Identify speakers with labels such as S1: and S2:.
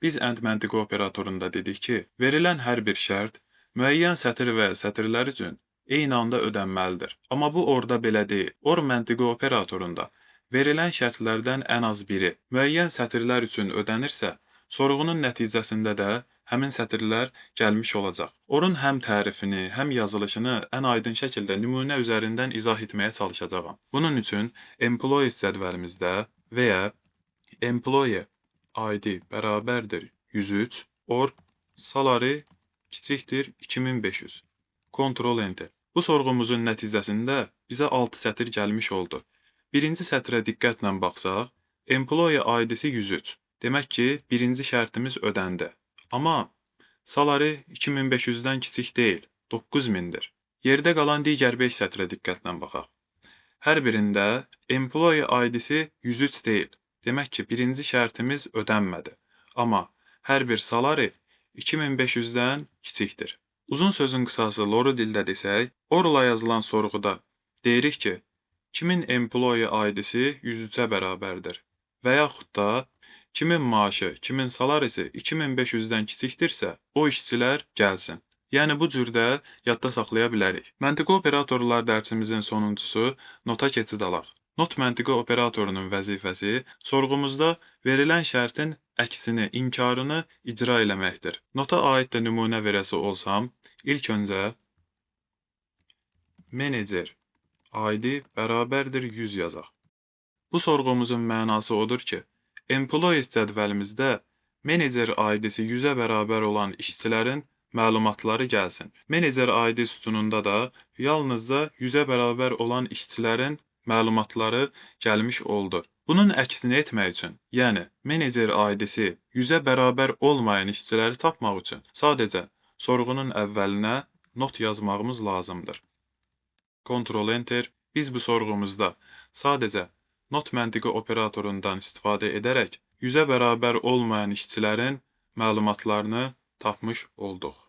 S1: Biz AND məntiqi operatorunda dedik ki, verilən hər bir şərt müəyyən sətir və sətirlər üçün eyni anda ödənməlidir. Amma bu orada belə deyil. OR məntiqi operatorunda verilən şərtlərdən ən az biri müəyyən sətirlər üçün ödənirsə, sorğunun nəticəsində də həmin sətirlər gəlmiş olacaq. OR-un həm tərifini, həm yazılışını ən aydın şəkildə nümunə üzərindən izah etməyə çalışacağam. Bunun üçün employees cədvəlimizdə və ya employee ID bərabərdir 103, OR salary kiçikdir 2500. Ctrl Enter. Bu sorğumuzun nəticəsində bizə 6 sətir gəlmiş oldu. Birinci sətrə diqqətlə baxsaq, employee ID-si 103. Demək ki, birinci şərtimiz ödəndi. Amma salary 2500-dən kiçik deyil, 9000-dir. Yerdə qalan digər 5 sətrə diqqətlə baxaq. Hər birində employee ID-si 103 deyil. Demək ki, birinci şərtimiz ödənmədi. Amma hər bir salary 2500-dən kiçikdir. Uzun sözün qısası loru dildə desək, OR-la yazılan sorğuda deyirik ki, kimin employee ID-si 103-ə bərabərdir və yaxud da kimin maaşı, kimin salarisi 2500-dən kiçikdirsə, o işçilər gəlsin. Yəni bu cürdə yadda saxlaya bilərik. Məntiqi operatorlar dərsimizin sonuncusu nota keçid alaq. Not məntiqi operatorunun vəzifəsi sorğumuzda verilən şərtin əksini, inkarını icra eləməkdir. Nota aid də nümunə verəsi olsam, ilk öncə manager ID bərabərdir 100 yazaq. Bu sorğumuzun mənası odur ki, employees cədvəlimizdə manager ID-si 100-ə bərabər olan işçilərin məlumatları gəlsin. Manager ID sütununda da yalnızca 100-ə bərabər olan işçilərin məlumatları gəlmiş oldu. Bunun əksini etmək üçün, yəni manager ID-si 100-ə bərabər olmayan işçiləri tapmaq üçün sadəcə sorğunun əvvəlinə not yazmağımız lazımdır. Ctrl Enter. Biz bu sorğumuzda sadəcə not məntiqi operatorundan istifadə edərək 100-ə bərabər olmayan işçilərin məlumatlarını tapmış olduq.